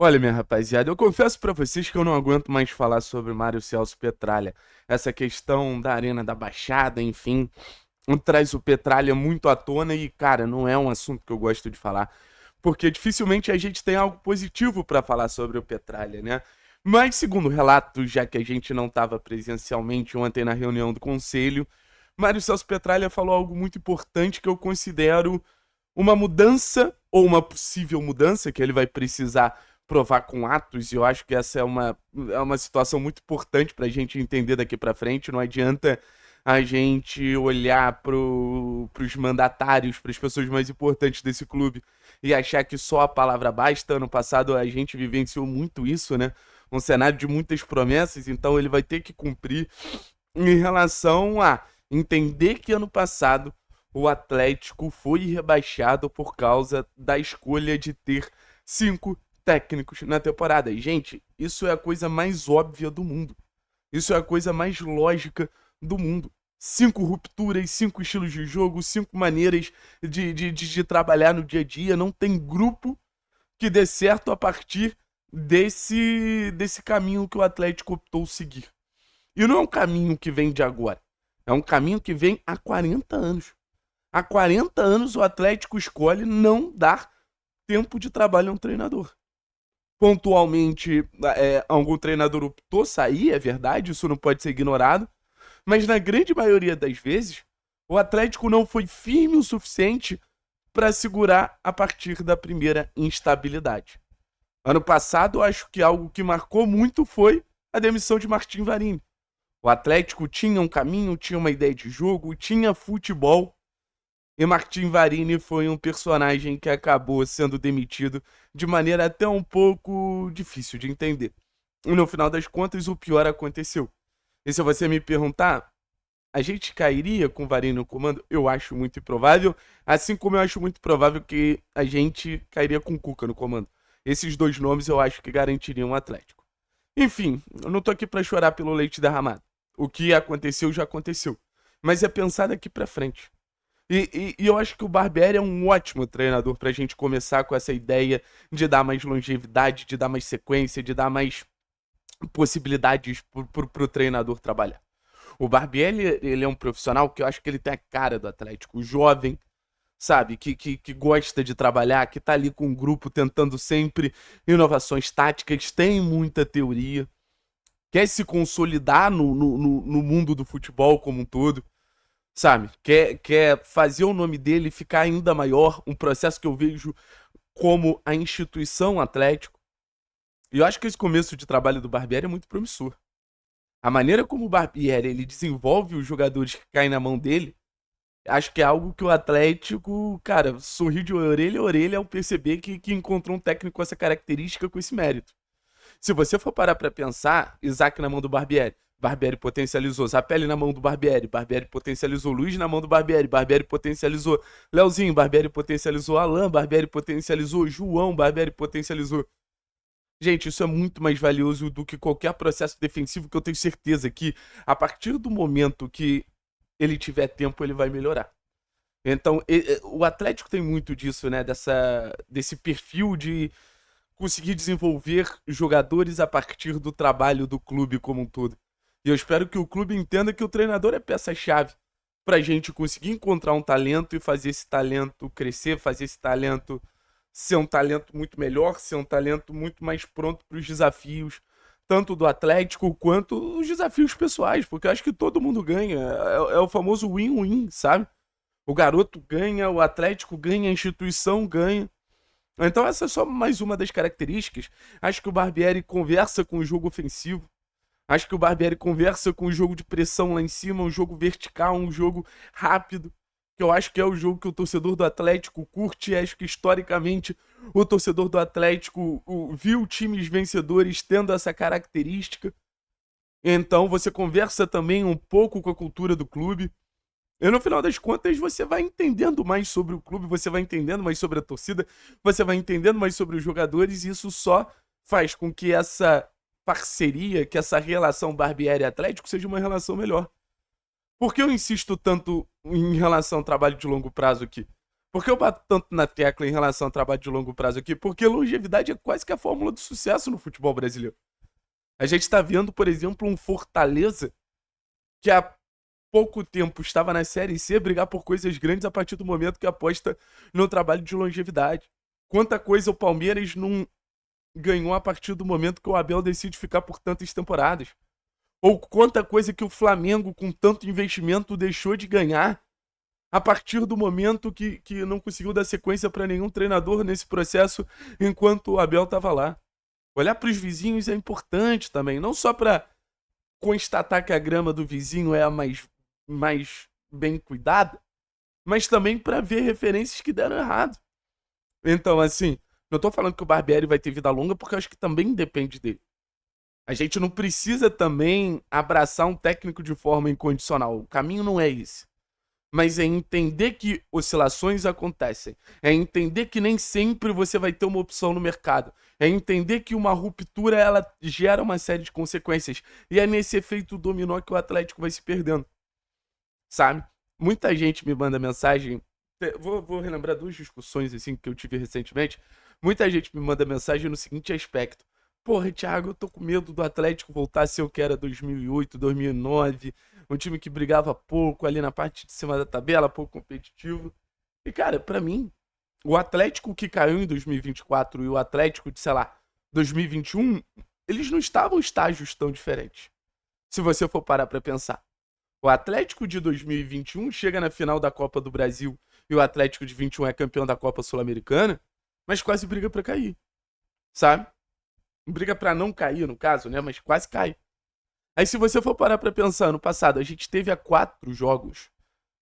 Olha, minha rapaziada, eu confesso pra vocês que eu não aguento mais falar sobre Mário Celso Petralha. Essa questão da Arena da Baixada, enfim, traz o Petralha muito à tona e, cara, não é um assunto que eu gosto de falar, porque dificilmente a gente tem algo positivo pra falar sobre o Petralha, né? Mas, segundo relatos, já que a gente não estava presencialmente ontem na reunião do conselho, Mário Celso Petralha falou algo muito importante que eu considero uma mudança ou uma possível mudança que ele vai precisar provar com atos, e eu acho que essa é uma situação muito importante para a gente entender daqui para frente. Não adianta a gente olhar para os mandatários, para as pessoas mais importantes desse clube e achar que só a palavra basta. Ano passado a gente vivenciou muito isso, né? Um cenário de muitas promessas, então ele vai ter que cumprir em relação a entender que ano passado o Atlético foi rebaixado por causa da escolha de ter 5 técnicos na temporada. E, gente, isso é a coisa mais óbvia do mundo. Isso é a coisa mais lógica do mundo. 5 rupturas, 5 estilos de jogo, 5 maneiras de trabalhar no dia a dia. Não tem grupo que dê certo a partir desse caminho que o Atlético optou seguir. E não é um caminho que vem de agora. É um caminho que vem há 40 anos. Há 40 anos o Atlético escolhe não dar tempo de trabalho a um treinador. Pontualmente, algum treinador optou sair, é verdade, isso não pode ser ignorado. Mas na grande maioria das vezes, o Atlético não foi firme o suficiente para segurar a partir da primeira instabilidade. Ano passado, acho que algo que marcou muito foi a demissão de Martim Varini. O Atlético tinha um caminho, tinha uma ideia de jogo, tinha futebol. E Martim Varini foi um personagem que acabou sendo demitido de maneira até um pouco difícil de entender. E no final das contas, o pior aconteceu. E se você me perguntar, a gente cairia com o Varini no comando? Eu acho muito improvável, assim como eu acho muito provável que a gente cairia com o Cuca no comando. Esses dois nomes eu acho que garantiriam o Atlético. Enfim, eu não tô aqui pra chorar pelo leite derramado. O que aconteceu já aconteceu. Mas é pensar daqui pra frente. E eu acho que o Barbieri é um ótimo treinador pra gente começar com essa ideia de dar mais longevidade, de dar mais sequência, de dar mais possibilidades pro treinador trabalhar. O Barbieri, ele é um profissional que eu acho que ele tem a cara do Atlético, jovem, sabe, que gosta de trabalhar, que tá ali com um grupo tentando sempre inovações táticas, tem muita teoria, quer se consolidar no mundo do futebol como um todo, sabe? Quer fazer o nome dele ficar ainda maior, um processo que eu vejo como a instituição Atlético. E eu acho que esse começo de trabalho do Barbieri é muito promissor. A maneira como o Barbieri ele desenvolve os jogadores que caem na mão dele, acho que é algo que o Atlético, cara, sorriu de orelha a orelha ao perceber que encontrou um técnico com essa característica, com esse mérito. Se você for parar pra pensar, Isaac na mão do Barbieri, Barbieri potencializou Zapelli na mão do Barbieri, Barbieri potencializou Luiz na mão do Barbieri, Barbieri potencializou Leozinho, Barbieri potencializou Alain, Barbieri potencializou João, Barbieri potencializou. Gente, isso é muito mais valioso do que qualquer processo defensivo que eu tenho certeza que a partir do momento que ele tiver tempo, ele vai melhorar. Então, o Atlético tem muito disso, né? Desse perfil de conseguir desenvolver jogadores a partir do trabalho do clube como um todo. E eu espero que o clube entenda que o treinador é peça-chave para a gente conseguir encontrar um talento e fazer esse talento crescer, fazer esse talento ser um talento muito melhor, ser um talento muito mais pronto para os desafios, tanto do Atlético quanto os desafios pessoais, porque eu acho que todo mundo ganha. É o famoso win-win, sabe? O garoto ganha, o Atlético ganha, a instituição ganha. Então essa é só mais uma das características. Acho que o Barbieri conversa com o jogo ofensivo. Acho que o Barbieri conversa com o jogo de pressão lá em cima, um jogo vertical, um jogo rápido. Que eu acho que é o jogo que o torcedor do Atlético curte. Acho que historicamente o torcedor do Atlético viu times vencedores tendo essa característica. Então você conversa também um pouco com a cultura do clube. E no final das contas, você vai entendendo mais sobre o clube, você vai entendendo mais sobre a torcida, você vai entendendo mais sobre os jogadores, e isso só faz com que essa parceria, que essa relação Barbieri Atlético seja uma relação melhor. Por que eu insisto tanto em relação ao trabalho de longo prazo aqui? Por que eu bato tanto na tecla em relação ao trabalho de longo prazo aqui? Porque longevidade é quase que a fórmula do sucesso no futebol brasileiro. A gente está vendo, por exemplo, um Fortaleza que há pouco tempo estava na Série C brigar por coisas grandes a partir do momento que aposta no trabalho de longevidade. Quanta coisa o Palmeiras não ganhou a partir do momento que o Abel decide ficar por tantas temporadas. Ou quanta coisa que o Flamengo, com tanto investimento, deixou de ganhar a partir do momento que não conseguiu dar sequência para nenhum treinador nesse processo enquanto o Abel estava lá. Olhar para os vizinhos é importante também, não só para constatar que a grama do vizinho é a mais bem cuidada, mas também para ver referências que deram errado. Então, assim, não tô falando que o Barbieri vai ter vida longa, porque eu acho que também depende dele. A gente não precisa também abraçar um técnico de forma incondicional. O caminho não é esse. Mas é entender que oscilações acontecem. É entender que nem sempre você vai ter uma opção no mercado. É entender que uma ruptura ela gera uma série de consequências. E é nesse efeito dominó que o Atlético vai se perdendo. Sabe? Muita gente me manda mensagem. Vou relembrar duas discussões assim que eu tive recentemente. Muita gente me manda mensagem no seguinte aspecto. Porra, Thiago, eu tô com medo do Atlético voltar a ser o que era 2008, 2009. Um time que brigava pouco ali na parte de cima da tabela, pouco competitivo. E, cara, pra mim, o Atlético que caiu em 2024 e o Atlético de, sei lá, 2021, eles não estavam em estágios tão diferentes. Se você for parar pra pensar. O Atlético de 2021 chega na final da Copa do Brasil e o Atlético de 21 é campeão da Copa Sul-Americana, mas quase briga pra cair, sabe? Briga pra não cair, no caso, né? Mas quase cai. Aí se você for parar pra pensar, no passado a gente teve 4 jogos.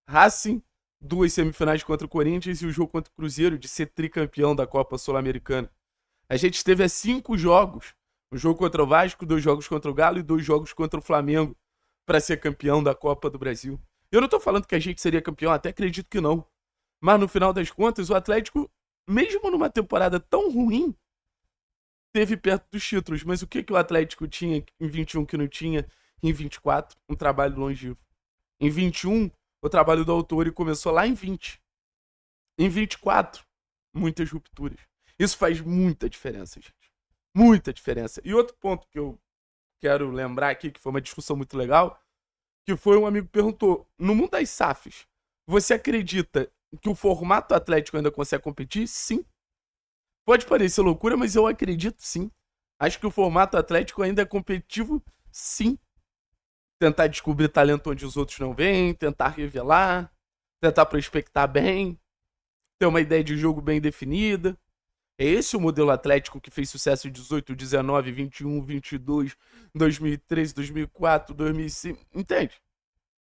Racing, 2 semifinais contra o Corinthians e o jogo contra o Cruzeiro de ser tricampeão da Copa Sul-Americana. A gente teve 5 jogos. Um jogo contra o Vasco, 2 jogos contra o Galo e 2 jogos contra o Flamengo para ser campeão da Copa do Brasil. Eu não tô falando que a gente seria campeão, até acredito que não. Mas no final das contas, o Atlético, mesmo numa temporada tão ruim, teve perto dos títulos. Mas o que o Atlético tinha em 21 que não tinha em 24? Um trabalho longevo. Em 21, o trabalho do Autori começou lá em 20. Em 24, muitas rupturas. Isso faz muita diferença, gente. Muita diferença. E outro ponto que eu quero lembrar aqui, que foi uma discussão muito legal, que foi um amigo que perguntou, no mundo das SAFs, você acredita que o formato Atlético ainda consegue competir? Sim. Pode parecer loucura, mas eu acredito sim. Acho que o formato Atlético ainda é competitivo, sim. Tentar descobrir talento onde os outros não veem, tentar revelar, tentar prospectar bem, ter uma ideia de jogo bem definida. É esse o modelo Atlético que fez sucesso em 18, 19, 21, 22, 2013, 2004, 2005. Entende?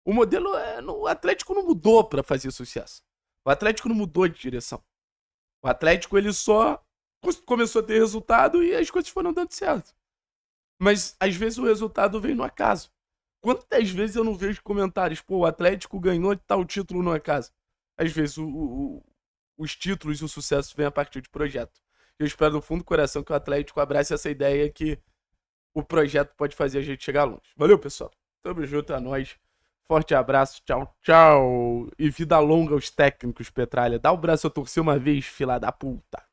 O modelo o Atlético não mudou para fazer sucesso. O Atlético não mudou de direção. O Atlético ele só começou a ter resultado e as coisas foram dando certo. Mas às vezes o resultado vem no acaso. Quantas vezes eu não vejo comentários, pô, o Atlético ganhou tal título no acaso? Às vezes os títulos e o sucesso vêm a partir de projeto. Eu espero do fundo do coração que o Atlético abrace essa ideia que o projeto pode fazer a gente chegar longe. Valeu, pessoal. Tamo junto, a nós. Forte abraço, tchau, tchau. E vida longa aos técnicos, Petralha. Dá o braço a torcer uma vez, fila da puta.